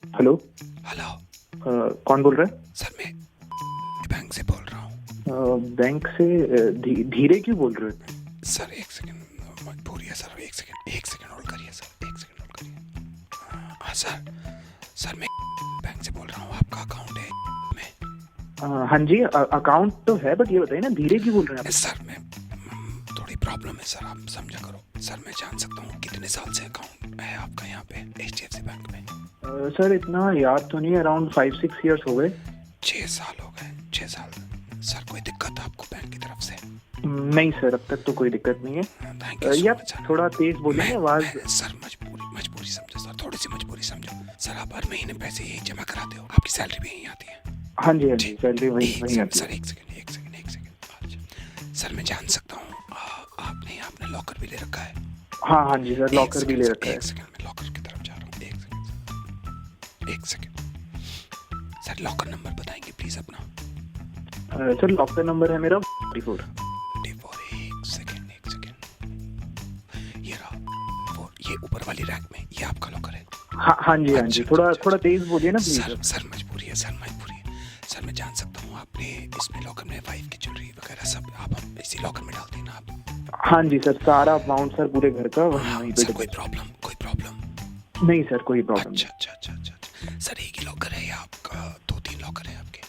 Hello. Hello. कौन बोल रहा है? सर मैं बैंक से बोल रहा हूँ। बैंक से? धीरे क्यों बोल रहे हो? सर एक सेकंड, मजबूरी है सर। एक सेकंड होल्ड करिए सर, एक सेकंड होल्ड करिए। हाँ सर मैं बैंक से बोल रहा हूँ। आपका अकाउंट है में? हाँ जी, अकाउंट तो है, बट ये बताइए ना, धीरे क्यों बोल रहे हैं आप? सर मैं थोड़ी प्रॉब्लम है सर, आप समझा करो। सर मैं जान सकता हूँ कितने साल से अकाउंट है आपका यहाँ पे HDFC बैंक में? सर इतना याद तो नहीं है, अराउंड 5-6 ईयर्स हो गए। 6 साल हो गए, 6 साल। सर कोई दिक्कत आपको बैंक की तरफ से? नहीं सर, अब तक तो कोई दिक्कत नहीं है। थैंक यू सो या मच। थोड़ा तेज बोलेंगे आवाज। सर मजबूरी समझो सर, थोड़ी सी मजबूरी समझो सर। आप हर महीने पैसे यही जमा कराते हो? आपकी सैलरी भी यहीं आती है? हाँ जी सैलरी वही आती है। सर एक सेकंड। अच्छा सर मैं जान सकता हूँ आपने आपने लॉकर भी ले रखा है? हाँ जी सर, लॉकर भी ले रखा है। एक सेकंड, मैं लॉकर की तरफ जा रहा हूँ। एक सेकंड सर, लॉकर नंबर बताएंगे प्लीज अपना? सर लॉकर नंबर है मेरा 44। एक सेकंड, ये रहा। ये ऊपर वाली रैक में ये आपका लॉकर है? हाँ जी, थोड़ा तेज बोलिए ना प्लीज। सर मजबूरी है सर। मैं जान सकता हूँ आपने इसमें लॉकर में वाइफ की ज्वेलरी वगैरह सब आप इसी लॉकर में डालते हैं ना आप? हाँ जी सर, सारा अमाउंट सर पूरे घर का वहीं पे। सर कोई प्रॉब्लम? नहीं सर, कोई प्रॉब्लम नहीं। अच्छा सर एक ही लॉकर है या आपका 2-3 लॉकर है आपके?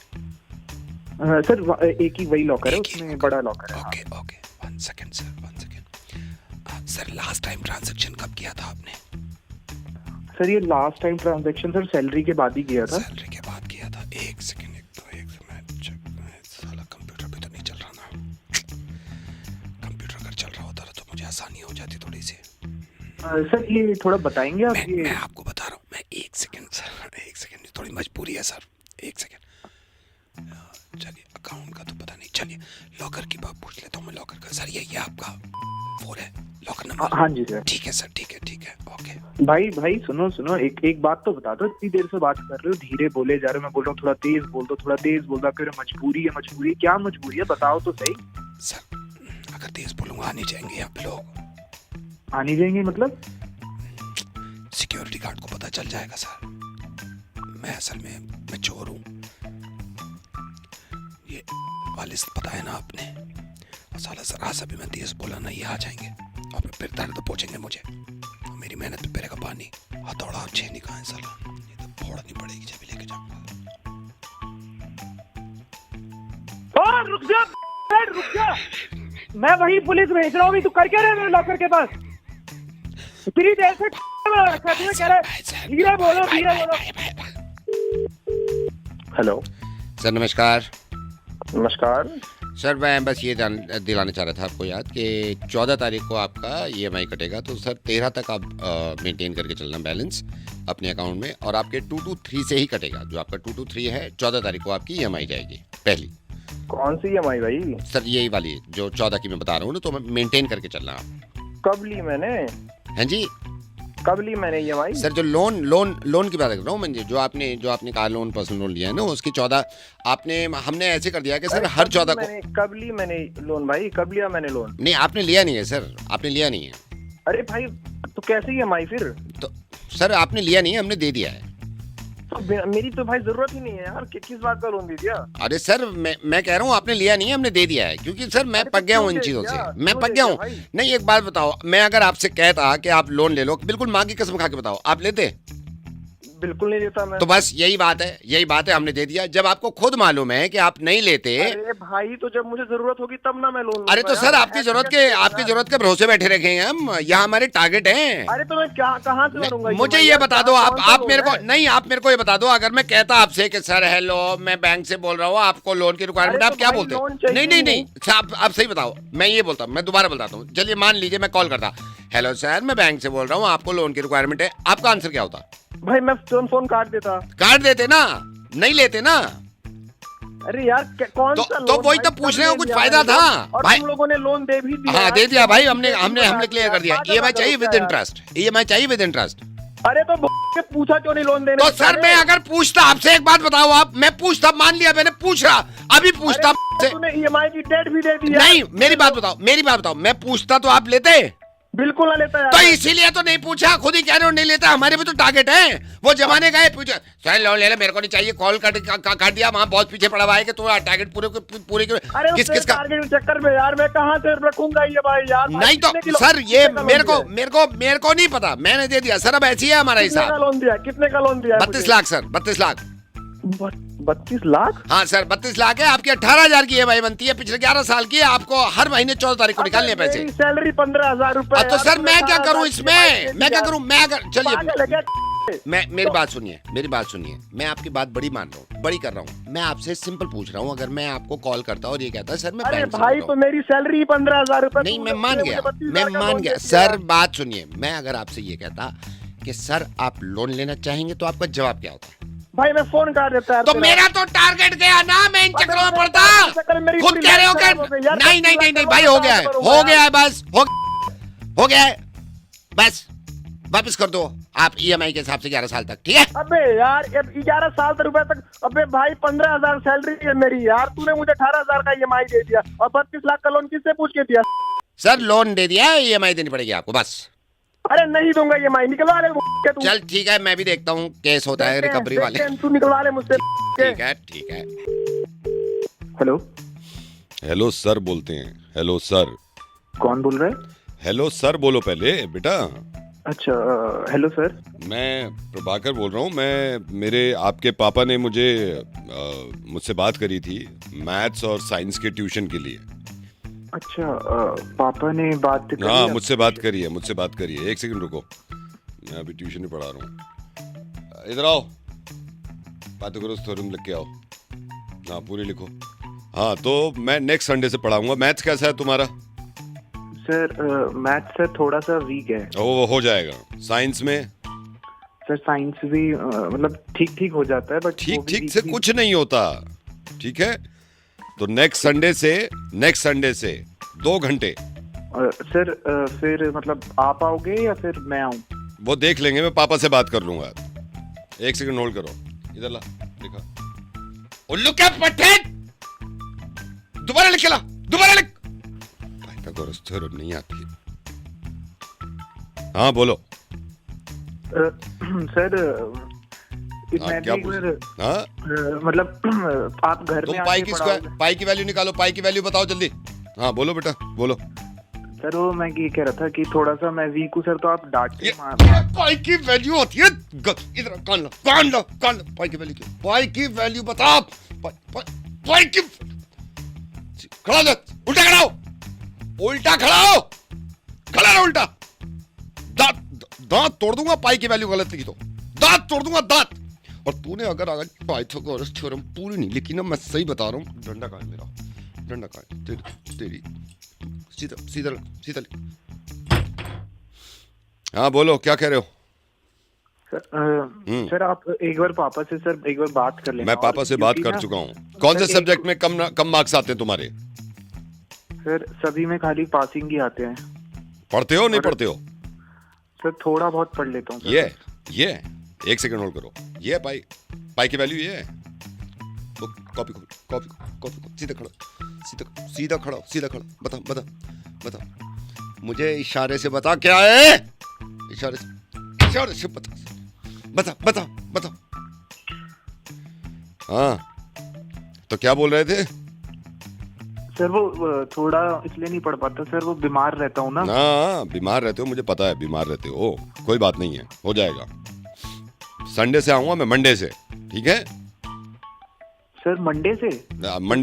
सर एक ही वही लॉकर है, उसमें बड़ा लॉकर है। Okay 1 second sir, 1 second. Sir last time transaction कब किया था आपने? सर ये last time transaction sir salary के बाद ही किया था। सैलरी के बाद किया था? एक सेकंड, साला कंप्यूटर भी तो नहीं चल रहा ना। कंप्यूटर अगर चल रहा होता तो मुझे आसानी हो जाती थोड़ी सी। सर ये थोड़ा बताएंगे आप? मैं आपको बता रहा हूँ। मैं एक सेकंड सर, एक सेकंड, थोड़ी मजबूरी है सर, एक सेकंड। चलिए अकाउंट का तो पता नहीं, चलिए लॉकर की बात पूछ लेता हूँ मैं। लॉकर का सर ये आपका फोन है लॉकर नंबर? हाँ जी सर। ठीक है सर, ठीक है ओके। भाई सुनो, एक बात तो बता दो, इतनी देर से बात कर रहे हो, धीरे बोले जा रहे हो, मैं बोल रहा हूँ थोड़ा तेज बोल दो, थोड़ा तेज बोल रहा। फिर मजबूरी है, क्या मजबूरी है बताओ तो सही। सर अगर तेज बोलूंगा आने जाएंगे यहाँ पे लोग। आने जाएंगे मतलब? सिक्योरिटी गार्ड को पता चल जाएगा सर। मैं असल में मैं चोर हूँ, ये वाले पता है ना आपने। और साला जरा सा भी मैं तेज बोला ना, ये आ जाएंगे और फिर दर्द तो पहुंचेंगे मुझे, और मेरी मेहनत पे पेरेगा पानी। हथौड़ा छेनी कहाँ है साला, ये तो फोड़नी पड़ेगी जब लेके जाऊंगा। रुक जा, मैं वही पुलिस भेज रहा हूँ। तू कर क्या रहे मेरे लॉकर के पास? इतनी देर से रखा तुम्हें, कह रहा धीरे बोलो। हेलो सर नमस्कार। नमस्कार। सर मैं बस ये दिलाना चाह रहा था आपको याद कि 14 तारीख को आपका EMI कटेगा, तो सर 13 तक आप मेंटेन करके चलना बैलेंस अपने अकाउंट में, और आपके 223 से ही कटेगा। जो आपका 223 है 14 तारीख को आपकी EMI जाएगी पहली। कौन सी EMI भाई? सर यही वाली जो 14 की मैं बता रहा हूँ ना, तो मेंटेन करके चलना आप। कब ली मैंने? हैं जी? कब ली मैंने EMI? सर जो लोन की बात कर रहा हूँ मैं, जो आपने कार लोन पर्सनल लोन लिया है ना, उसकी 14 आपने हमने ऐसे कर दिया कि सर हर 14 को। कब ली मैंने लोन भाई? कब लिया मैंने लोन? नहीं आपने लिया नहीं है सर, आपने लिया नहीं है। अरे भाई तो कैसे EMI फिर? तो सर आपने लिया नहीं है, हमने दे दिया है। तो मेरी तो भाई जरूरत ही नहीं है यार, किस बात का लोन दे दिया? अरे सर मैं कह रहा हूँ आपने लिया नहीं है, हमने दे दिया है, क्योंकि सर मैं पक गया हूँ इन चीजों से, मैं पक गया हूँ। नहीं एक बात बताओ, मैं अगर आपसे कहता कि आप लोन ले लो, बिल्कुल माँ की कसम खा के बताओ, आप लेते? बिल्कुल नहीं देता मैं। तो बस यही बात है, हमने दे दिया। जब आपको खुद मालूम है कि आप नहीं लेते। अरे भाई तो जब मुझे जरूरत होगी तब ना मैं लोन लूंगा। अरे तो सर आपकी जरूरत के भरोसे बैठे रखे हैं हम, यहाँ हमारे टारगेट हैं। अरे तो मैं कहाँ से भरूंगा? मुझे ये बता दो, आप मेरे को नहीं, आप मेरे को ये बता दो, अगर मैं कहता आपसे कि सर हेलो मैं बैंक से बोल रहा हूँ, आपको लोन की रिक्वायरमेंट, आप क्या बोलते? नहीं आप सही बताओ। मैं ये बोलता हूँ, मैं दोबारा बताता हूँ। चलिए मान लीजिए मैं कॉल करता, हेलो सर मैं बैंक से बोल रहा हूँ, आपको लोन की रिक्वायरमेंट है, आपका आंसर क्या होता? भाई मैं फोन काट देते ना, नहीं लेते ना। अरे यार कौन सा तो वही तो पूछने का कुछ फायदा था भाई। तुम लोगों ने लोन दे भी दिया। हाँ दे दिया भाई, हमने क्लियर कर दिया। EMI चाहिए विद इंटरेस्ट। अरे तो पूछा क्यों नहीं लोन देने? तो सर मैं अगर पूछता आपसे, एक बात बताओ आप, मैं पूछता, मान लिया मैंने पूछ रहा, अभी पूछता तूने EMI की डेट भी दे दी। नहीं मेरी बात बताओ, मैं पूछता तो आप लेते? बिल्कुल ना लेता यार। तो इसीलिए तो नहीं पूछा, खुद ही कह रहे हो नहीं लेता। हमारे भी तो टारगेट है, वो जमाने का है। पूछा सर लोन ले ले, मेरे को नहीं चाहिए, कॉल काट दिया, वहां बहुत पीछे पड़ा हुआ है कि तू टारगेट पूरे अरे किस किस का। टारगेट के चक्कर में यार मैं कहाँ से रखूंगा ये भाई यार। नहीं तो सर ये मेरे को नहीं पता, मैंने दे दिया सर। अब ऐसी है हमारा हिसाब। लोन दिया, कितने का लोन दिया? 32 लाख सर, 32 लाख। 32 लाख? हाँ सर 32 लाख है। आपकी 18,000 की EMI बनती है, पिछले 11 साल की है। आपको हर महीने 14 तारीख को निकालने पैसे। सैलरी 15,000 रुपए। तो सर मैं क्या करूं इसमें, मैं क्या करूं? मैं अगर चलिए मेरी बात सुनिए, मेरी बात सुनिए। मैं आपकी बात बड़ी मान रहा हूँ, बड़ी कर रहा हूँ। मैं आपसे सिंपल पूछ रहा हूँ, अगर मैं आपको कॉल करता और ये कहता सर मैं अरे बैंक से भाई तो मेरी सैलरी 15,000 रुपए। नहीं मैं मान गया सर। बात सुनिए, मैं अगर आपसे ये कहता कि सर आप लोन लेना चाहेंगे तो आपका जवाब क्या होता? भाई मैं फोन कर देता है। तो मेरा तो टारगेट गया ना, मैं इन चक्करों में पड़ता। खुद कह रहे हो कि नहीं भाई हो गया है बस, हो गया है बस, वापस कर दो आप EMI के हिसाब से 11 साल तक, ठीक है? अबे यार 11 साल तक रुपए तक। अबे भाई 15,000 सैलरी है मेरी यार, तूने मुझे 18,000 का EMI दे दिया और 32 लाख का लोन किससे पूछ के दिया? सर लोन दे दिया है, EMI देनी पड़ेगी आपको बस। अरे नहीं दूंगा EMI, निकलवा ले तू। चल ठीक है, मैं भी देखता हूँ केस होता है रिकवरी वाले। तू निकलवा ले मुझसे। ठीक है। हेलो सर बोलते हैं। Hello sir. कौन बोल रहा है? हेलो सर बोलो पहले बेटा। अच्छा हेलो सर। मैं प्रभाकर बोल रहा हूँ। मेरे आपके पापा ने मुझसे बात करी थी मैथ्स और साइंस के ट्यूशन के लिए। अच्छा पापा ने बात करी? हाँ मुझसे बात करी है। एक सेकंड रुको, मैं अभी ट्यूशन में पढ़ा रहा हूँ। इधर आओ, बात करो, थ्योरम लिख के आओ। हाँ पूरी लिखो। हाँ तो मैं नेक्स्ट संडे से पढ़ाऊंगा। मैथ्स कैसा है तुम्हारा? सर मैथ्स सर थोड़ा सा वीक है। वो हो जाएगा। साइंस में? सर साइंस भी मतलब ठीक ठीक हो जाता है, बट ठीक से कुछ नहीं होता, ठीक है? तो नेक्स्ट संडे से 2 घंटे। सर फिर मतलब आप आओगे या फिर मैं आऊँ? वो देख लेंगे, मैं पापा से बात कर लूंगा। एक सेकंड होल्ड करो, इधर ला, लिखा। उल्लू क्या पट्टे, दोबारा लिख के ला, दोबारा लिख। पाइथागोरस थ्योरम नहीं आती। हाँ बोलो। सर क्या मतलब आप घर में पाई की वैल्यू निकालो, पाई की वैल्यू बताओ जल्दी। हाँ बोलो बेटा बोलो। सर वो मैं ये कह रहा था कि थोड़ा सा मैं वीक हूँ सर, तो आप डांट के पाई की वैल्यू होती है, इधर कान लो पाई की वैल्यू बता। पाई की खड़ा हो, उल्टा खड़ा हो, खड़ा रहो उल्टा। दांत तोड़ दूंगा, पाई की वैल्यू गलत लिखी तो दांत तोड़ दूंगा, दांत। और तूने अगर पाइथागोरस थ्योरम पूरी नहीं लिखी ना, मैं सही बता रहा हूँ, डंडा कहाँ है मेरा, डंडा कहाँ है तेरी, सीधा। हाँ बोलो, क्या कह रहे हो? सर आप एक बार पापा से सर एक बार बात कर लेना। मैं पापा से बात कर चुका हूँ। कौन से सब्जेक्ट में कम मार्क्स आते हैं तुम्हारे? सर सभी में खाली पासिंग ही आते हैं। पढ़ते हो नहीं पढ़ते हो? सर थोड़ा बहुत पढ़ लेता हूँ। ये एक सेकंड होल्ड करो। ये पाई की वैल्यू ये है। कॉपी सीधा खड़ा बता। मुझे इशारे से बता क्या है, इशारे से बता। हाँ तो क्या बोल रहे थे? सर वो थोड़ा इसलिए नहीं पढ़ पाता सर, वो बीमार रहता हूँ ना। हाँ बीमार रहते हो, मुझे पता है बीमार रहते हो। कोई बात नहीं है, हो जाएगा। संडे से आऊंगा मैं, मंडे से, ठीक है? सर मंडे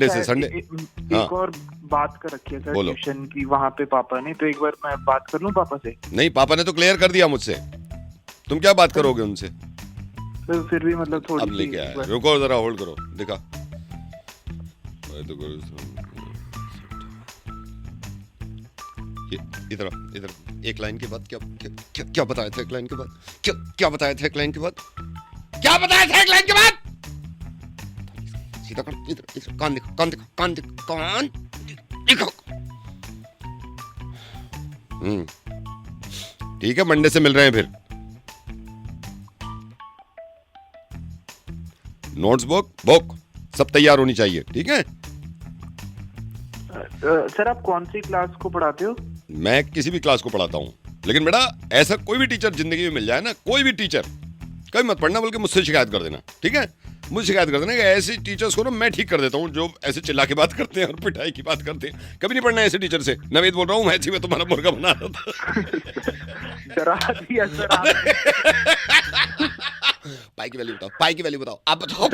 से संडे। एक और बात कर रखी है सर ट्यूशन की वहाँ पे पापा ने, तो एक बार मैं बात कर लूँ पापा से? नहीं, पापा ने तो क्लियर कर दिया मुझसे, तुम क्या बात करोगे उनसे? सर फिर भी मतलब थोड़ी अब लेके आया, रुको जरा होल्ड करो, दिखा। इधर एक लाइन के बाद क्या बताया था? एक लाइन के बाद क्या बताया था? एक लाइन के बाद क्या बताया था? एक लाइन के बाद सीधा कर, इधर कान दिखो। ठीक है, मंडे से मिल रहे हैं फिर। नोट्स बुक सब तैयार होनी चाहिए, ठीक है? सर आप कौन सी क्लास को पढ़ाते हो? मैं किसी भी क्लास को पढ़ाता हूँ, लेकिन बेटा ऐसा कोई भी टीचर जिंदगी में मिल जाए ना, कोई भी टीचर, कभी मत पढ़ना, बल्कि मुझसे शिकायत कर देना, ठीक है? मुझे शिकायत कर देना कि ऐसे टीचर्स को ना मैं ठीक कर देता हूँ जो ऐसे चिल्ला के बात करते हैं और पिटाई की बात करते हैं। कभी नहीं पढ़ना ऐसे टीचर से। नवेद बोल रहा हूँ, मैथी में तुम्हारा मुर्गा बना रहा था। डरा दिया सर आपने। पाई की वैल्यू बताओ, पाई की वैल्यू बताओ, आप बताओ।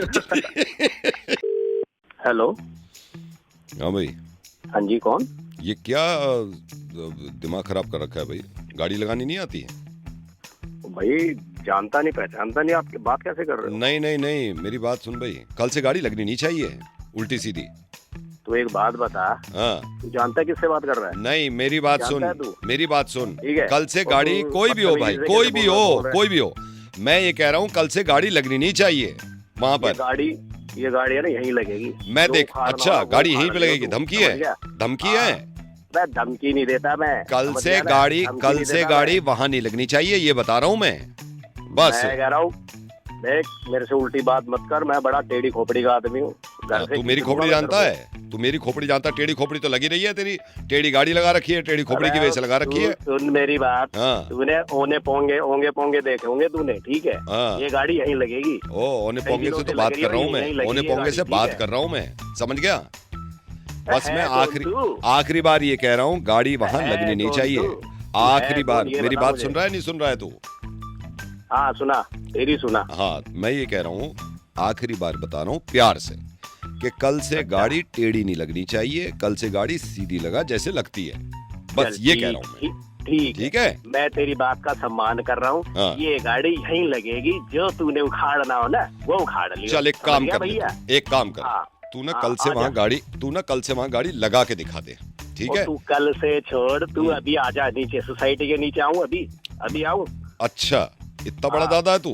हेलो, हाँ भाई। हाँ जी, कौन? ये क्या दिमाग खराब कर रखा है भाई? गाड़ी लगानी नहीं आती है? भाई जानता नहीं पहचानता नहीं, आपकी बात कैसे कर रहे हो? नहीं नहीं नहीं, मेरी बात सुन भाई, कल से गाड़ी लगनी नहीं चाहिए उल्टी सीधी। तू एक बात बता, हाँ, तू जानता है किससे बात कर रहा है? नहीं मेरी बात जानता है सुन, तू? मेरी बात सुन, ठीक है। कल से और गाड़ी तू कोई भी हो भाई, बदतमीजी से कोई कैसे भी बोल हो, रहा है? कोई भी हो, मैं ये कह रहा हूँ कल से गाड़ी लगनी नहीं चाहिए वहां पर। ये गाड़ी है ना यहीं लगेगी। मैं जो देख, उखाड़ना अच्छा होगा, वो गाड़ी यहीं उखाड़ पे लियो लगेगी? तू, धमकी समझ है? गया? धमकी हाँ। है? मैं धमकी नहीं देता, मैं कल समझ से गया ना? गाड़ी, धमकी कल नहीं से देता गाड़ी मैं। वहां नहीं लगनी चाहिए, ये बता रहा हूँ मैं, बस। मैं कह रहा हूँ, देख मेरे से उल्टी बात मत कर, मैं बड़ा टेढ़ी खोपड़ी का आदमी हूँ। घर से तू मेरी किसी खोपड़ी दूंगा जानता मैं है? तू मेरी खोपड़ी जानता? टेढ़ी खोपड़ी तो लगी रही है तेरी, टेढ़ी गाड़ी लगा रखी है, टेढ़ी खोपड़ी की अरे वजह से लगा रखी है। सुन मेरी बात, हाँ। तूने ओने पोंगे ओंगे पोंगे देखे होंगे तूने, ठीक है? हाँ। ये गाड़ी यहीं लगेगी। ओ, ओने कई पोंगे दिनों से तो से बात लग रही कर है, रहा हूँ यहीं मैं, लगी ओने है पोंगे गाड़ी, से ठीक बात है? कर रहा हूँ मैं, समझ गया? बस है मैं कौन आखिरी तू? आखिरी बार ये कह रहा हूँ, गाड़ी वहां है लगनी नहीं कौन चाहिए। तू? आखिरी है बार, कौन, ये मेरी बता बात मुझे। सुन रहा है नहीं सुन रहा है तू? हाँ सुना, तेरी सुना। हाँ, मैं ये कह रहा हूँ, आखिरी बार बता रहा हूँ प्यार से, कि कल से गाड़ी टेढ़ी नहीं लगनी चाहिए, कल से गाड़ी सीधी लगा जैसे लगती है, बस चल, ये कह रहा हूँ मैं। ठीक है? मैं तेरी बात का सम्मान कर रहा हूँ। हाँ। ये गाड़ी यहीं लगेगी, जो तूने उखाड़ना हो ना वो उखाड़ लियो। चल एक समझ काम गया कर ले भैया? तू, एक काम कर, हाँ। तू ना हाँ, कल से आजा। वहां गाड़ी, तू ना कल से वहां गाड़ी लगा के दिखा दे, ठीक और है? तू कल से छोड़, तू अभी आजा नीचे, सोसाइटी के नीचे आऊँ अभी आऊँ? अच्छा, इतना बड़ा हाँ। दादा है तू?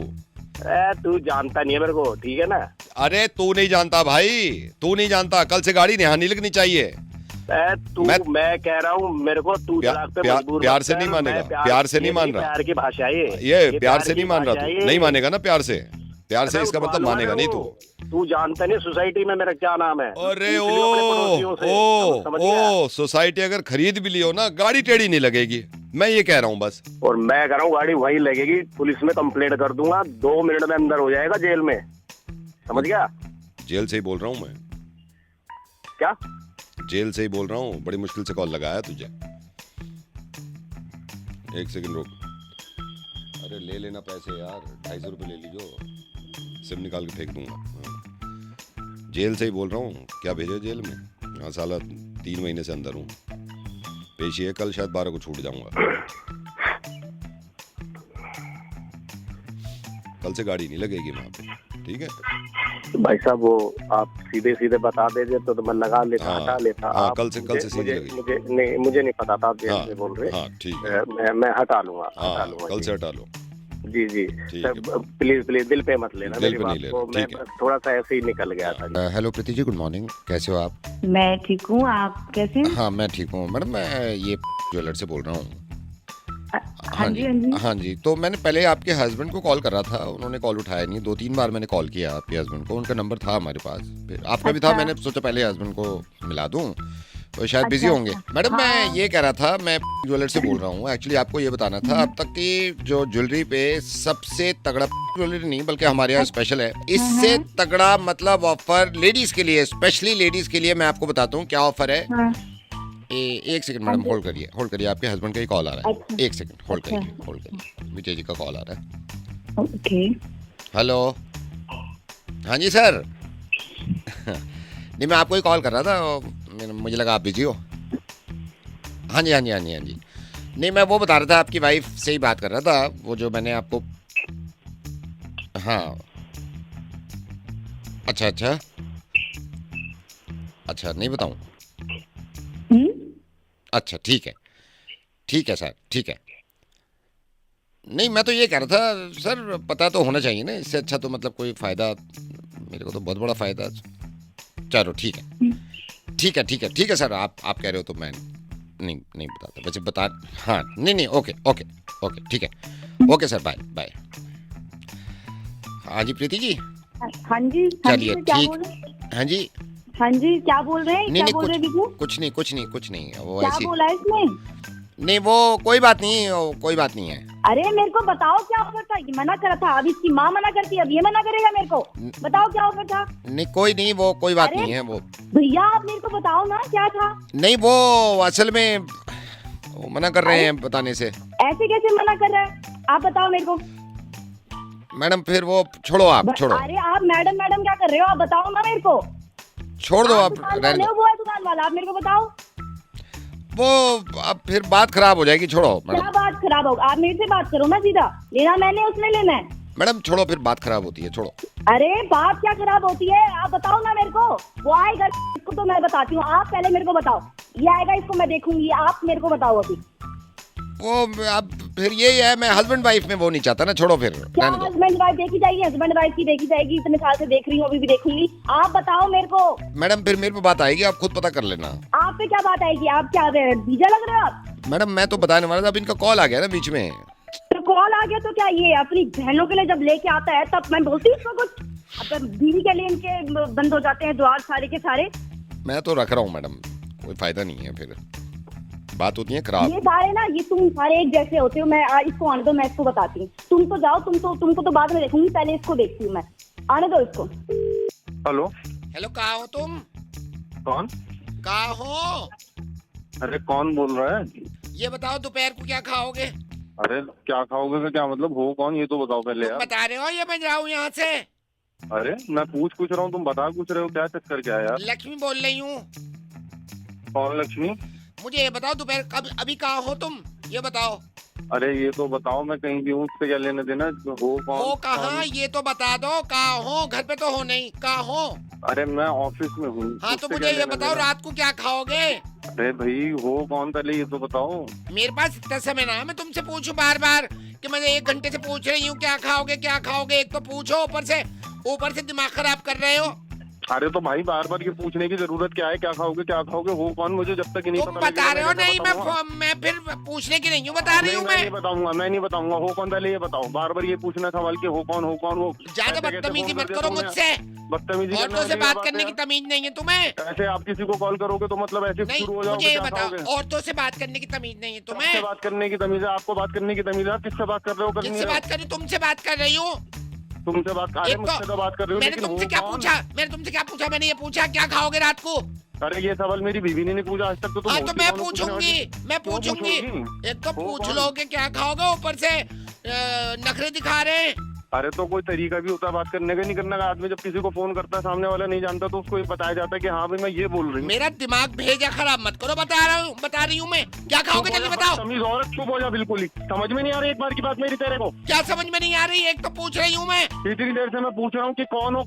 तू जानता नहीं है मेरे को, ठीक है ना? अरे तू नहीं जानता भाई, तू नहीं जानता, कल से गाड़ी यहाँ नहीं लगनी चाहिए। मैं कह रहा हूँ, मेरे को तू तलाक पे मजबूर प्यार मत से कर, नहीं मानेगा, मैं प्यार से नहीं ये मान रहा। प्यार की भाषा है ये प्यार से नहीं मान रहा भाषा तू, है। नहीं मानेगा ना प्यार से, प्यार से मैं इसका मतलब मालूम है मानेगा नहीं मेरे तू। को। तू जानता नहीं सोसाइटी में मेरा क्या नाम है? अरे पूछ लियो अपने पड़ोसियों से, समझ गया? ओ, सोसाइटी अगर खरीद भी लियो ना, गाड़ी टेढ़ी नहीं लगेगी, मैं ये कह रहा हूँ बस। और मैं कह रहा हूँ गाड़ी वहीं लगेगी, पुलिस में कंप्लेंट कर दूंगा, 2 मिनट में अंदर हो जाएगा जेल में, समझ गया? जेल से ही बोल रहा हूँ मैं, क्या? जेल से ही बोल रहा हूँ, बड़ी मुश्किल से कॉल लगाया तुझे। एक सेकंड रुक। अरे ले लेना पैसे यार, 250 रुपये ले लीजिए, सिम निकाल के फेंक दूंगा। हाँ। जेल से ही बोल रहा हूँ, क्या भेजो जेल में? हाँ साला 3 महीने से अंदर हूँ, पेशी है, कल शायद 12 को छूट जाऊंगा। कल से गाड़ी नहीं लगेगी वहाँ पे, ठीक है? भाई साहब वो आप सीधे सीधे बता देते तो मैं लगा लेता, हाँ, हटा लेता। हाँ, आप कल से सीधी लगेगी। मुझे नहीं पता था आप जेल हाँ, से बोल रहे। हाँ ठीक है, मैं हटा लूंगा, हाँ कल से हटा लो। जी जी ठीक सर, प्लीज दिल पे मत लेना दिल मेरी पे बात नहीं लेना, को, मैं ठीक है। थोड़ा सा ऐसे ही निकल गया था। Hello Preeti ji, good morning, कैसे हो आप? मैं ठीक हूँ, आप कैसे हैं? हाँ मैं ठीक हूँ मैडम, मैं ये ज्वेलर से बोल रहा हूँ। हाँ जी, हाँ जी। हाँ जी, तो मैंने पहले आपके हस्बैंड को कॉल करा था, उन्होंने कॉल उठाया नहीं, 2-3 बार मैंने कॉल किया आपके हस्बैंड को, उनका नंबर था हमारे पास, फिर आपका भी था, अच्छा। मैंने सोचा पहले हस्बैंड को मिला दूं, तो शायद बिजी अच्छा, होंगे। अच्छा। मैडम मैं हाँ। ये कह रहा था, मैं ज्वेलर से बोल रहा हूँ, एक्चुअली आपको ये बताना था, अब तक की जो ज्वेलरी पे सबसे तगड़ा, ज्वेलरी नहीं बल्कि हमारे यहाँ स्पेशल है, इससे तगड़ा मतलब ऑफर लेडीज के लिए, स्पेशली लेडीज के लिए मैं आपको बताता हूँ क्या ऑफर है। हाँ, एक सेकंड मैडम, होल्ड करिए, आपके हस्बैंड का ही कॉल आ रहा है। अच्छा। एक सेकंड होल्ड अच्छा। करिए, विजय जी का कॉल आ रहा है। ओके। हेलो, हाँ जी सर। नहीं मैं आपको ही कॉल कर रहा था, मुझे लगा आप बिजी हो। हाँ जी। नहीं मैं वो बता रहा था, आपकी वाइफ से ही बात कर रहा था, वो जो मैंने आपको, हाँ अच्छा नहीं बताऊँ? अच्छा ठीक है सर, ठीक है। नहीं मैं तो ये कह रहा था सर, पता तो होना चाहिए ना, इससे अच्छा तो मतलब कोई फ़ायदा, मेरे को तो बहुत बड़ा फ़ायदा। चलो ठीक है सर, आप कह रहे हो तो मैं नहीं बताता, वैसे बता, हाँ नहीं ओके ठीक है, ओके सर, बाय। हाँ जी प्रीति जी, हाँ जी, चलिए क्या ठीक, बोल रहे? हाँ जी, हाँ जी, क्या बोल रहे हैं? नहीं क्या बोल रहे हैं? कुछ नहीं, वो क्या ऐसी, बोला है इसमें? नहीं वो कोई बात नहीं, कोई बात नहीं है। अरे मेरे को बताओ क्या ऑफर था? ये मना करा था, अब इसकी माँ मना करती है, अब ये मना करेगा मेरे को? बताओ क्या ऑफर था? नहीं कोई नहीं, वो कोई बात अरे, नहीं है वो। भैया आप मेरे को बताओ ना क्या था? नहीं वो असल में वो मना कर रहे हैं बताने से। ऐसे कैसे मना कर रहा है? आप बताओ मेरे को। मैडम फिर वो छोड़ो, आप छोड़ो। अरे आप मैडम मैडम क्या कर रहे हो? आप बताओ ना मेरे को। छोड़ दो आप, दुकान रहने वाले दो। हो, वो है दुकान वाला, आप मेरे को बताओ। वो अब फिर बात खराब हो जाएगी, छोड़ो क्या मैडम। बात खराब होगा? आप मेरे से बात करो ना सीधा, लेना मैंने उसने लेना है। मैडम छोड़ो, फिर बात खराब होती है, छोड़ो। अरे बात क्या खराब होती है? आप बताओ ना मेरे को। वो आएगा, इसको तो मैं बताती हूँ, आप पहले मेरे को बताओ। ये आएगा, इसको मैं देखूंगी, आप मेरे को बताओ अभी। वो अब फिर यही है, मैं हस्बैंड वाइफ में वो नहीं चाहता ना, छोड़ो फिर क्या रहने दो। हस्बैंड वाइफ देखी जाएगी? हस्बैंड वाइफ की देखी जाएगी, इतने साल से देख रही हूँ, अभी भी देखूंगी। आप बताओ मेरे को। मैडम फिर मेरे पे बात आएगी, आप खुद पता कर लेना। आप पे क्या बात आएगी? आप क्या बीजा लग रहे हो आप? मैडम मैं तो बताने वाला था, अब इनका कॉल आ गया ना बीच में। तो कॉल आ गया तो क्या, ये अपनी बहनों के लिए जब लेके आता है तब मैं बोलती हूँ उसको कुछ? अब बीवी के लिए इनके बंद हो जाते हैं द्वार सारे के सारे। मैं तो रख रहा हूँ मैडम, कोई फायदा नहीं है, फिर बात होती है खराब। ये सारे ना, ये तुम सारे एक जैसे होते हो। मैं इसको आने दो, मैं इसको बताती हूँ। तुम तो जाओ, तुमको तो बाद में देखूंगी, पहले इसको देखती हूँ मैं। आने दो इसको। हेलो हेलो कहाँ हो तुम? कौन? कहाँ हो? अरे कौन बोल रहा है? ये बताओ दोपहर को क्या खाओगे? अरे क्या खाओगे का क्या मतलब? हो कौन ये तो बताओ पहले तुम यार। बता रहे हो या मैं जाऊँ यहाँ से? अरे मैं पूछ कुछ रहा हूँ, तुम बता कुछ रहे हो, क्या चक्कर क्या है यार? लक्ष्मी बोल रही हूँ। कौन लक्ष्मी? मुझे ये बताओ दोपहर कब, अभी कहाँ हो तुम, ये बताओ। अरे ये तो बताओ, मैं कहीं भी हूँ, उससे क्या लेने देना? हो कौन? हो कहाँ ये तो बता दो, कहाँ हो? घर पे तो हो नहीं, कहाँ हो? अरे मैं ऑफिस में हूँ। हाँ तो उससे मुझे क्या ये लेना बताओ देना? रात को क्या खाओगे? अरे भाई हो कौन पहले ये तो बताओ। मेरे पास इतना समय ना है मैं तुमसे पूछूं बार बार कि मैं 1 घंटे से पूछ रही हूँ क्या खाओगे क्या खाओगे। एक तो पूछो, ऊपर से दिमाग खराब कर रहे हो। अरे तो भाई बार बार ये पूछने की जरूरत क्या है? क्या खाओगे क्या खाओगे? हो कौन? मुझे जब तक ही नहीं तुम पता बता रहे हो लगेगा, नहीं, बताऊंगा। मैं फिर पूछने की नहीं हूँ, बता रही हूँ मैं नहीं मैं। बताऊंगा, मैं नहीं बताऊंगा। हो कौन पहले ये बताओ। बार बार ये पूछना सवाल कि हो कौन वो। ज्यादा ऐसे कैसे बदतमीजी फोन मत कर करो दिया मुझसे। तुमने? बदतमीजी औरतों से बात करने की तमीज नहीं है तुम्हें। ऐसे आप किसी को कॉल करोगे तो मतलब ऐसे नहीं शुरू हो मुझे जाओगे? ये क्या बताओ, खाओगे? औरतों से बात करने की तमीज नहीं है किससे तुम्हें? बात करने की तमीज है? आपको बात करने की तमीज है? आप किससे बात कर रहे हो? करनी किससे है? बात कर रही हूँ? तुमसे बात कर रही हूँ। तुमसे बात। अरे एक मुझसे तो बात कर रहे हो, मैंने लेकिन तुमसे हो क्या कौन? पूछा? मैंने ये पूछा क्या खाओगे रात को? अरे ये सवाल मेरी बीवी ने नहीं पूछा आज तक। तो तुम हाँ तो होती मैं कौन हो पूछने पूछूंगी, वाली? मैं क्यों पूछूंगी। पूछोगी? एक तो वो पूछ कौन? लोगे क्या खाओगे, ऊपर से नखरे दिखा रहे हैं। अरे तो कोई तरीका भी होता है बात करने का? नहीं करना का? आदमी जब किसी को फोन करता है, सामने वाला नहीं जानता, तो उसको ये बताया जाता है कि हाँ भाई मैं ये बोल रही हूँ। मेरा दिमाग भेजा खराब मत करो, बता रही हूँ मैं। क्या खाओगे जल्दी बताओ। तमीज औरत चुप हो जा, बिल्कुल ही समझ में नहीं आ रही एक बार की बात मेरी तेरे को। क्या समझ में नहीं आ रही? एक तो पूछ रही हूँ मैं। इतनी देर से मैं पूछ रहा हूँ कि कौन हो,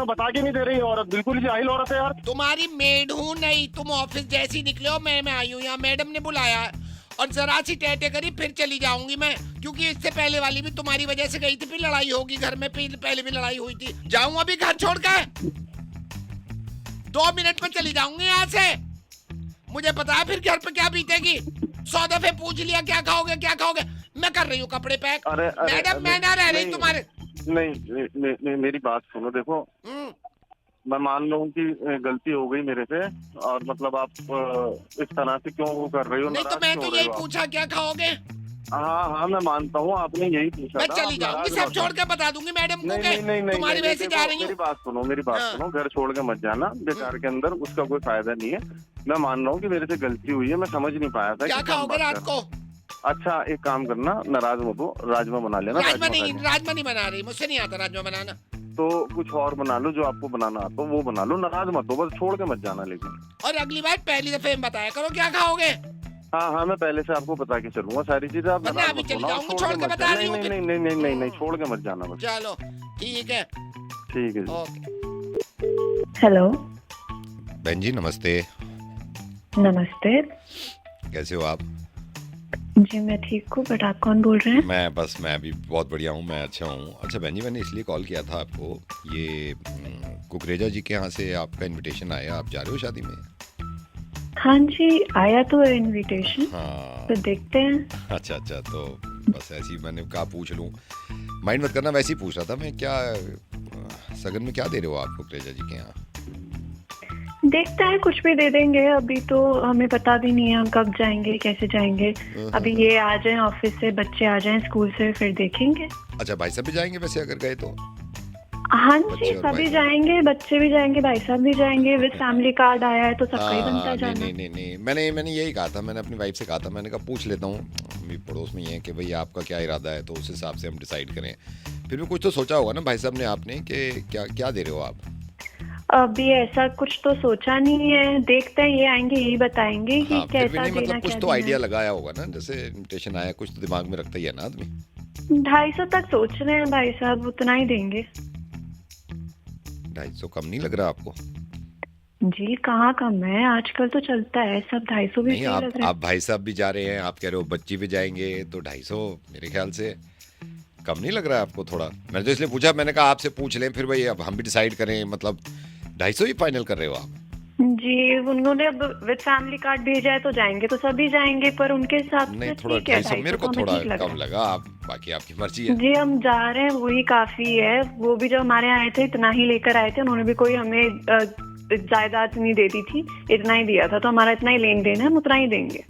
बता के नहीं दे रही है औरत। बिल्कुल ही जाहिल औरत है यार। तुम्हारी मेड हूँ नहीं, तुम ऑफिस जैसी निकले हो, मैं आई हूँ यहाँ, मैडम ने बुलाया और जरा सी टेटे करी फिर चली जाऊंगी मैं, क्योंकि इससे पहले वाली भी तुम्हारी वजह से गई थी, फिर लड़ाई होगी घर में, पहले भी लड़ाई हुई थी। जाऊं अभी घर छोड़ के? 2 मिनट में चली जाऊंगी यहाँ से। मुझे पता है फिर घर पे क्या बीतेगी। 100 दफे पूछ लिया क्या खाओगे। मैं कर रही हूँ कपड़े पैक। मैडम मैं ना रह रही तुम्हारे। नहीं मेरी बात सुनो। देखो मैं मान लूँ कि गलती हो गई मेरे से, और मतलब आप इस तरह से क्यों वो कर रही हो? नहीं तो मैं तो यही पूछा क्या खाओगे। हाँ मैं मानता हूँ, आपने यही पूछा। मैं चली जाऊंगी, सब छोड़ के बता दूंगी मैडम को नहीं, तुम्हारी वजह से जा रही हूँ। मेरी बात सुनो। घर छोड़ के मत जाना बेकार के अंदर, उसका कोई फायदा नहीं है। मैं मान रहा हूँ कि मेरे से गलती हुई है, मैं समझ नहीं पाया था। क्या खाओगे रात को? अच्छा एक काम करना, नाराज मत हो, राजमा बना लेना। राजमा नहीं बना रही, मुझसे नहीं आता राजमा बनाना। तो कुछ और बना लो, जो आपको बनाना आता हो वो बना लो। नाराज मत हो, बस छोड़ के मत जाना लेकिन। और अगली बार पहली दफे में बताया करो क्या खाओगे। हाँ मैं पहले से आपको बता के चलूंगा सारी चीजें। आप वरना अभी चली जाऊंगी, छोड़ के बता रही हूँ। नहीं छोड़ के मत जाना बस। चलो ठीक है जी। ओके। हेलो बहन जी नमस्ते। नमस्ते। कैसे हो आप? जी मैं ठीक हूँ, बट आप कौन बोल रहे हैं? मैं भी बहुत बढ़िया हूँ, मैं अच्छा हूँ। अच्छा बहन जी मैंने इसलिए कॉल किया था आपको, ये कुकरेजा जी के यहाँ से आपका इनविटेशन आया, आप जा रहे हो शादी में? हाँ जी आया तो है इनविटेशन। हाँ तो देखते हैं। अच्छा तो बस ऐसे ही मैंने कहा पूछ लूँ, माइंड मत करना, वैसे ही पूछ रहा था मैं। क्या सगन में क्या दे रहे हो आप कुकरेजा जी के यहाँ? देखते हैं, कुछ भी दे देंगे। अभी तो हमें पता भी नहीं है हम कब जाएंगे, कैसे जाएंगे। अभी ये आ जाएं ऑफिस से, बच्चे आ जाएं स्कूल से, फिर देखेंगे। अच्छा भाई साहब भी जाएंगे वैसे अगर गए तो? हाँ बच्चे जी, और भाई सभी साहब। जाएंगे, बच्चे भी जाएंगे, भाई साहब भी जाएंगे। विद फैमिली कार्ड आया है तो सबका ही बनता है नहीं जाना। नहीं नहीं नहीं, मैंने यही कहा था, मैंने अपनी वाइफ से कहा था, मैंने कहा पूछ लेता हूँ, अभी पड़ोस में ही है कि भाई आपका क्या इरादा है, तो उस हिसाब से हम डिसाइड करें। फिर भी कुछ तो सोचा होगा ना भाई साहब ने आपने कि क्या क्या दे रहे हो आप? अभी ऐसा कुछ तो सोचा नहीं है, देखते हैं, ये आएंगे यही बताएंगे कि हाँ, फिर भी कैसा नहीं, देना, मतलब कुछ क्या तो देना आइडिया है। लगाया होगा ना, जैसे इनविटेशन आया कुछ तो दिमाग में रखता ही है ना आदमी। 250 तक सोच रहे हैं भाई साहब, उतना ही देंगे। 250 कम नहीं लग रहा आपको? जी कहाँ कम है, आजकल तो चलता है सब। 250 भी नहीं, सही लग रहा है। आप भाई साहब भी जा रहे हैं, आप कह रहे हो बच्ची भी जाएंगे, तो 250 मेरे ख्याल से कम नहीं लग रहा है आपको थोड़ा? मैंने तो इसलिए पूछा, मैंने कहा आपसे पूछ लें, फिर भाई अब हम भी डिसाइड करें। मतलब 250 ही फाइनल कर रहे हो आप? जी उन्होंने अब विद फैमिली कार्ड भेजा है तो जाएंगे तो सभी जाएंगे, पर उनके हिसाब नहीं, से थोड़ा ठीक है। 250 मेरे को हमें थोड़ा ठीक लग कम रहा लगा। आप बाकी आपकी मर्जी है। है। जी हम जा रहे हैं, वही काफी है। वो भी जब हमारे आए थे इतना ही लेकर आए थे, उन्होंने भी कोई हमें जायदाद नहीं दे दी थी, इतना ही दिया था, तो हमारा इतना ही लेन देन है, हम उतना ही देंगे।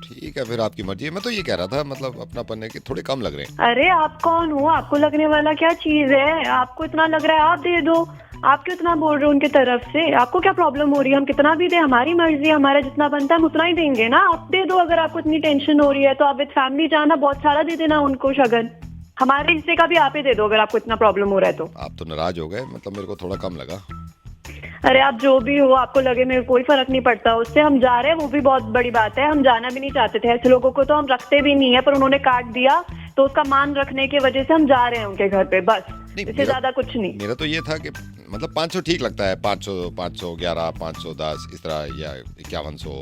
ठीक है, फिर आपकी मर्जी है। मैं तो ये कह रहा था, मतलब अपनापन है कि थोड़े कम लग रहे हैं। अरे आप कौन हो, आपको लगने वाला क्या चीज है? आपको इतना लग रहा है आप दे दो। आप क्यों इतना बोल रहे हो उनके तरफ से? आपको क्या प्रॉब्लम हो रही है? हम कितना भी दे, हमारी मर्जी, हमारा जितना बनता है हम उतना ही देंगे ना। आप दे दो, अगर आपको इतनी टेंशन हो रही है तो आप विद फैमिली जाना, बहुत सारा दे देना उनको शगन। हमारे हिस्से का भी आप ही दे दो अगर आपको इतना प्रॉब्लम हो रहा है तो। आप तो नाराज हो गए, मतलब मेरे को थोड़ा कम लगा। अरे आप जो भी हो, आपको लगे, मेरे कोई फर्क नहीं पड़ता उससे। हम जा रहे हैं वो भी बहुत बड़ी बात है। हम जाना भी नहीं चाहते थे, ऐसे लोगों को तो हम रखते भी नहीं है, पर उन्होंने काट दिया तो उसका मान रखने की वजह से हम जा रहे हैं उनके घर पे, बस। नहीं, इससे ज्यादा कुछ नहीं। मेरा तो ये था कि मतलब 500 ठीक लगता है, 500, 511, 510 इस तरह, या 5100।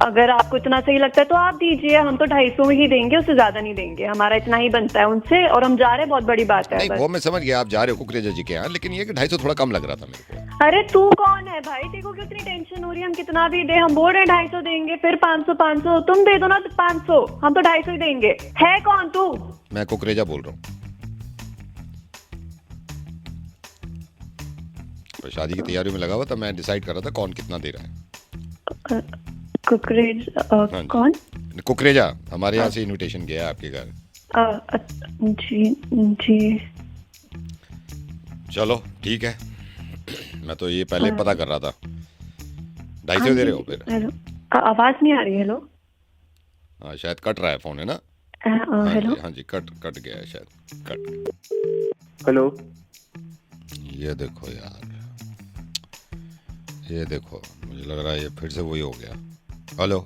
अगर आपको इतना सही लगता है तो आप दीजिए, हम तो 250 ही देंगे, उससे ज्यादा नहीं देंगे। हमारा इतना ही बनता है उनसे, और हम जा रहे हैं, बहुत बड़ी बात है। नहीं, बस। वो मैं समझ गया, आप जा रहे हो कुकरेजा जी के यहाँ, लेकिन ये कि 250 थोड़ा कम लग रहा था मेरे को। अरे तू कौन है भाई, देखो कितनी टेंशन हो रही है। हम कितना भी दे, हम बोल रहे हैं 250 देंगे, फिर 500 500 तुम दे दो ना, तो 500, हम तो 250 ही देंगे। है कौन तू? मैं कुकरेजा बोल रहा हूँ। तो शादी की तैयारी में लगा हुआ था, मैं डिसाइड कर रहा था कौन कितना दे रहा है। कुकरेज हाँ जी। कौन? कुकरेजा, हमारे यहाँ से इनविटेशन गया है आपके घर। जी जी। चलो ठीक है, मैं तो ये पहले पता कर रहा था। 250 दे रहे हो फिर? हेलो, आवाज नहीं आ रही। हेलो। हाँ, शायद कट रहा है फोन, है ना? हाँ हेलो। जी, हाँ जी, कट गया है शायद, कट। हेलो। ये देखो यार, ये देखो, मुझे लग रहा है ये फिर से वही हो गया। हेलो।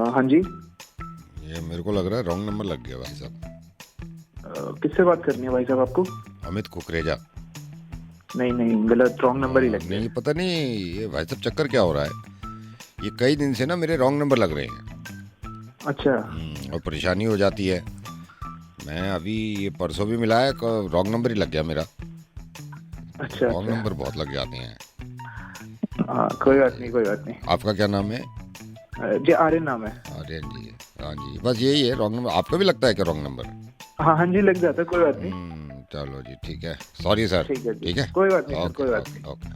हाँ जी। ये मेरे को लग रहा है रॉन्ग नंबर लग गया भाई साहब। किससे बात करनी है भाई साहब आपको? अमित कुकरेजा। नहीं, गलत, रॉन्ग नंबर ही लग गया। नहीं, पता नहीं ये भाई साहब चक्कर क्या हो रहा है। ये कई दिन से ना मेरे रॉन्ग नंबर लग रहे हैं। अच्छा। और परेशानी हो जाती है। मैं अभी ये परसों भी मिला है, रॉन्ग नंबर ही लग गया मेरा। अच्छा। रॉन्ग नंबर बहुत लग जाते हैं। हाँ, कोई बात नहीं। आपका क्या नाम है? जी आर्यन नाम है। आर्यन जी। हाँ जी, बस यही है रॉन्ग नंबर। आपका भी लगता है क्या रॉन्ग नंबर? हाँ जी, लग जाता है, कोई बात नहीं। चलो जी, ठीक है, सॉरी सर। ठीक है जी। ठीक है, कोई बात नहीं सर, ओके, कोई बात ओके, नहीं। ओके।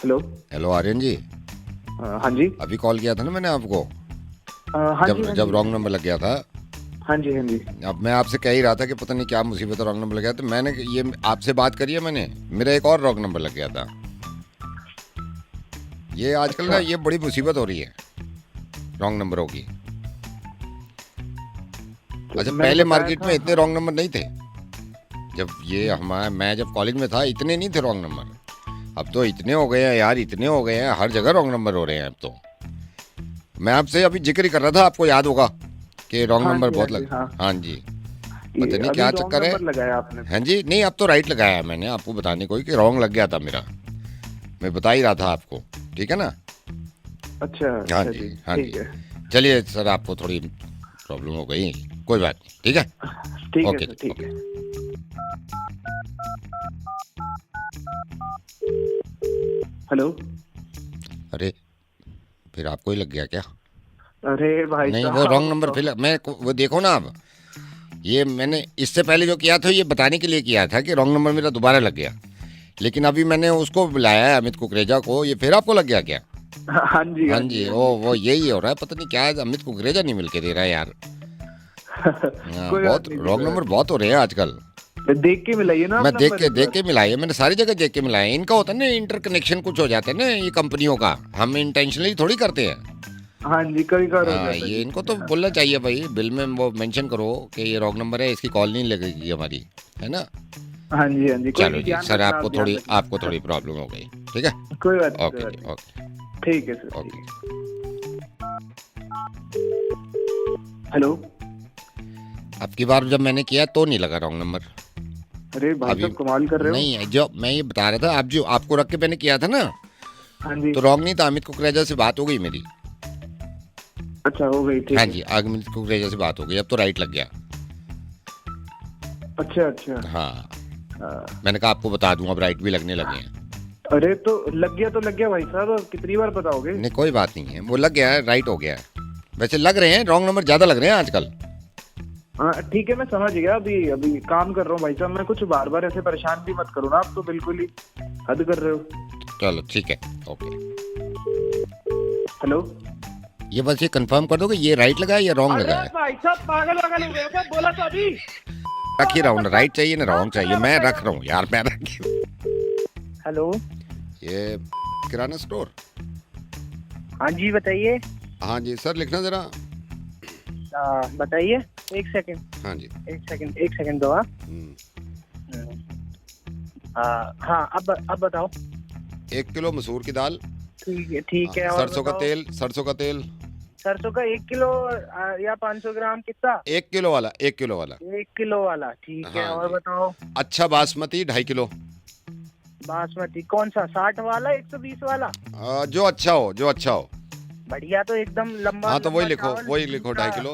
हेलो। हेलो आर्यन जी। हाँ जी। अभी कॉल किया था ना मैंने आपको, हाँ जी, हाँ जब जी। रॉन्ग नंबर लग गया था। हाँ जी, हाँ जी। अब मैं आपसे कह ही रहा था कि पता नहीं क्या मुसीबत है, रॉन्ग नंबर लग गया। तो मैंने ये आपसे बात करी है मैंने, मेरा एक और रॉन्ग नंबर लग गया था। ये आजकल ना ये बड़ी मुसीबत हो रही है रॉन्ग नंबरों की। अच्छा, पहले मार्केट में इतने रॉन्ग नंबर नहीं थे। जब ये हमारा, मैं जब कॉलेज में था, इतने नहीं थे रॉन्ग नंबर। अब तो इतने हो गए हैं यार, इतने हो गए हैं, हर जगह रॉन्ग नंबर हो रहे हैं अब तो। मैं आपसे अभी जिक्र ही कर रहा था, आपको याद होगा कि रॉन्ग हाँ नंबर जी, बहुत हाँ जी, लग। हाँ। हाँ जी, पता नहीं अभी क्या wrong चक्कर है। नंबर लगाया आपने। हाँ जी, नहीं अब तो राइट लगाया है मैंने, आपको बताने को ही कि रॉन्ग लग गया था मेरा। मैं बता ही रहा था आपको, ठीक है ना? अच्छा। हाँ अच्छा जी, हाँ जी। ठीक है। चलिए सर, आपको थोड़ी प्रॉब्लम हो गई, कोई बात नहीं, ठीक है? ठीक है ओके, सर, ठीक है। हेलो। अरे, फिर आपको ही लग गया क्या? अरे भाई नहीं, साहब, वो रॉन्ग नंबर फिर मैं वो देखो ना, अब ये मैंने इससे पहले जो किया था ये बताने के लिए किया था कि रॉन्ग नंबर मेरा दोबारा लग गया, लेकिन अभी मैंने उसको बुलाया है अमित कुकरेजा को, ये फिर आपको लग गया क्या? हाँ जी हाँ जी, वो यही हो रहा है, पता नहीं क्या है, अमित कुकरेजा नहीं मिलके दे रहा है यार। हाँ, कोई बहुत बात नहीं, रॉन्ग नंबर बहुत हो रहे हैं आजकल। देख के मिलाइए ना। मैं आप देख नंबर के मिलाया, मैंने सारी जगह देख के मिलाया। इनका होता है ना इंटरकनेक्शन कुछ हो जाता है ना ये कंपनियों का, हम इंटेंशनली थोड़ी करते हैं। हाँ जी, कभी कभार हो हाँ, जाता है। ये इनको तो बोलना चाहिए भाई, बिल में वो मेंशन करो कि ये रॉन्ग नंबर है, इसकी कॉल नहीं लगेगी हमारी, है ना? हाँ जी हाँ जी, कोई चलो नहीं, जी ध्यान सर, रखना, आपको आप ध्यान थोड़ी रखना। प्रॉब्लम हो गई, ठीक है? कोई बात नहीं, ओके कोई जी, बात ओके नहीं। ठीक है सर। ओके। हेलो। अब की बार जब मैंने किया तो नहीं लगा रॉन्ग नंबर। अरे भाई अभी साहब कमाल कर रहे हो। नहीं, जो मैं ये बता रहा था, आप जो आपको रख के मैंने किया था ना, हाँ जी। तो रॉन्ग नहीं था। अमित कुकरेजा से बात हो गई मेरी। अच्छा, हो गई, ठीक हाँ है। जी, अमित कुकरेजा से बात हो गई, अब तो राइट लग गया। अच्छा अच्छा। हाँ, हाँ। मैंने कहा आपको बता दूं, अब राइट भी लगने लगे हैं। अरे तो लग गया भाई साहब, अब कितनी बार बताओगे? नहीं कोई बात नहीं है, वो लग गया है, राइट हो गया है। वैसे लग रहे हैं रॉन्ग नंबर ज्यादा लग रहे हैं आजकल। हाँ ठीक है, मैं समझ गया। अभी काम कर रहा हूँ भाई साहब, मैं कुछ बार बार ऐसे परेशान भी मत करो ना, आप तो बिल्कुल ही हद कर रहे हो। चलो ठीक है, ओके। हेलो। ये बस ये कंफर्म कर दो कि ये राइट लगा है या रॉन्ग लगा अरे है। भाई साहब पागल वागल हो गए हो क्या? बोला तो अभी। रख ही रहा हूँ, राइट चाहिए ना रॉन्ग चाहिए, मैं रख रहा हूँ यार, मैं रख। हेलो। ये किराना स्टोर। हाँ जी बताइए। हाँ जी सर, लिखना जरा। बताइए, एक सेकंड। हाँ जी। एक सेकंड दो। हाँ, अब बताओ। 1 किलो मसूर की दाल। ठीक है। और सरसों का बताओ। तेल, सरसों का तेल। सरसों का 1 किलो या 500 ग्राम, कितना? 1 किलो वाला, 1 किलो वाला। 1 किलो वाला, ठीक है। हाँ और जी। बताओ। अच्छा बासमती 2.5 किलो। बासमती कौन सा, 60 वाला 120 वाला? जो अच्छा हो, जो अच्छा हो। बढ़िया, तो एकदम लंबा। हाँ तो वही लंबा लिखो, चावल। वही लिखो 2.5 किलो।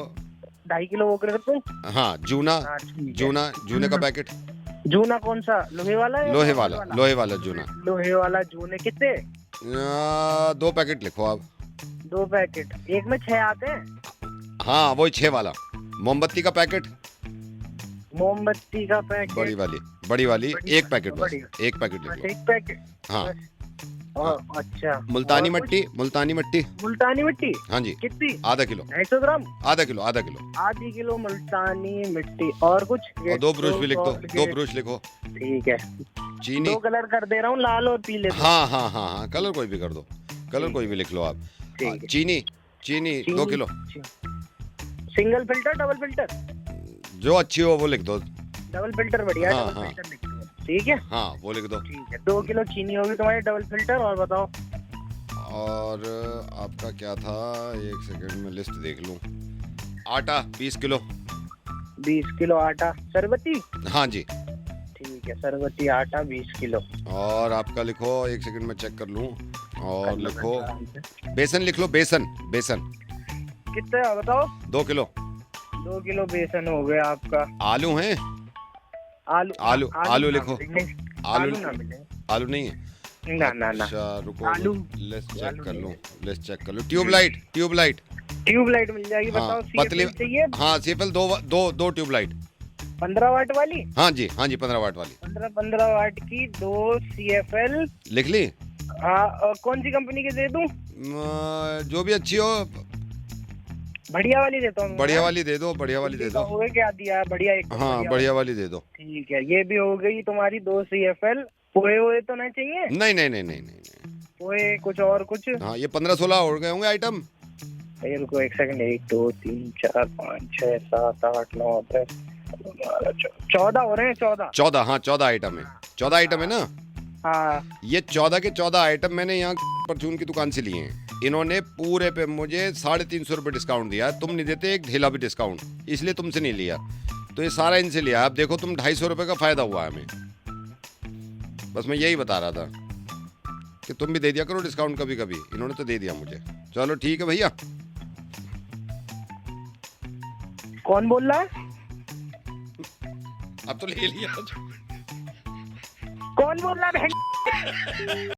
2.5 किलो वो कर दूं? हाँ, जूना, हाँ, ठीक है। जूने का पैकेट। जूना कौन सा, लोहे वाला है? लोहे वाला जूना। लोहे वाला जूने कितने? 2 पैकेट लिखो आप। 2 पैकेट, एक में 6 आते हैं। हाँ वही 6 वाला। मोमबत्ती का पैकेट, मोमबत्ती का पैकेट। बड़ी वाली बड़ी, 1 पैकेट बस, बढ़िया। 1 पैकेट लिख लो। 1 पैकेट। हाँ। और अच्छा, मुल्तानी और मट्टी, मुल्तानी मट्टी। कुछ? मुल्तानी मिट्टी हाँ जी, कितनी? आधा किलो। 250 ग्राम। आधा किलो, आधा किलो। आधी किलो मुल्तानी मिट्टी। और कुछ? और 2 ब्रूश भी लिख दो, 2 ब्रूश। ब्रूश लिखो। ठीक है। चीनी। 2 कलर कर दे रहा हूँ, लाल और पीले। हाँ, कलर कोई भी कर दो, कलर कोई भी लिख लो आप। ठीक है। चीनी 2 kilo. Single filter, double filter? जो अच्छी हो वो लिख दो। डबल फिल्टर बढ़िया है, हाँ, डबल हाँ। फिल्टर लिख दूंगा। ठीक है। हाँ वो लिख दो। ठीक है, 2 किलो चीनी होगी तुम्हारी, डबल फिल्टर। और बताओ। और आपका क्या था, 1 सेकंड में लिस्ट देख लूं। आटा 20 किलो। 20 किलो आटा। सरबती? हाँ जी। ठीक है, सरबती आटा 20 किलो। और आपका लिखो, 1 सेकंड में चेक कर लूं। और कर लो, लिखो आराम से। बेसन, लिख लो बेसन। कितना बताओ? 2 किलो। 2 किलो बेसन हो गया आपका। आलू हैं? आलू आलू ना लिखो। मिले। आलू ना मिले। आलू नहीं है? ना। अच्छा रुको, आलू। लिस्ट चेक आलू कर नहीं लूं, लिस्ट चेक कर लूं। ट्यूबलाइट। ट्यूबलाइट मिल जाएगी। हाँ, बताओ, पतली। CFL चाहिए? हाँ सीएफएल 2 ट्यूबलाइट। 15 वाट वाली? हाँ जी 15 वाट वाली। 15 वाट की 2 CFL। लिख ली? हाँ, और कौन सी कंपनी की दे दूं? जो भी अच्छी हो। बढ़िया वाली देता हूँ। बढ़िया वाली दे दो, बढ़िया वाली दे दो। हो गया, क्या दिया? बढ़िया एक। हाँ बढ़िया वाली दे दो। ठीक है, ये भी हो गई तुम्हारी 2 CFL। पोए हुए तो नहीं चाहिए? नहीं। पोए कुछ और कुछ? हाँ ये 15-16 हो गए होंगे आइटम। ये रुको एक सेकंड। 1 2 3 4 5 6 7 8 9 10 14 हो रहे हैं। 14। हाँ 14 आइटम है। 14 आइटम है ना? हाँ। ये 14 के 14 आइटम मैंने यहाँ परचून की दुकान से लिए हैं। इन्होंने पूरे पे मुझे 350 रुपये डिस्काउंट दिया। तुम नहीं देते एक ढेला भी डिस्काउंट, इसलिए तुमसे नहीं लिया। तो ये सारा इनसे लिया। अब देखो तुम 250 रुपये का फायदा हुआ है हमें। बस मैं यही बता रहा था कि तुम भी दे दिया करो डिस्काउंट कभी कभी। इन्होंने तो दे दिया मुझे। चलो ठीक है भैया। कौन बोल रहा है? अब तो ले लिया। कौन बोल रहा है?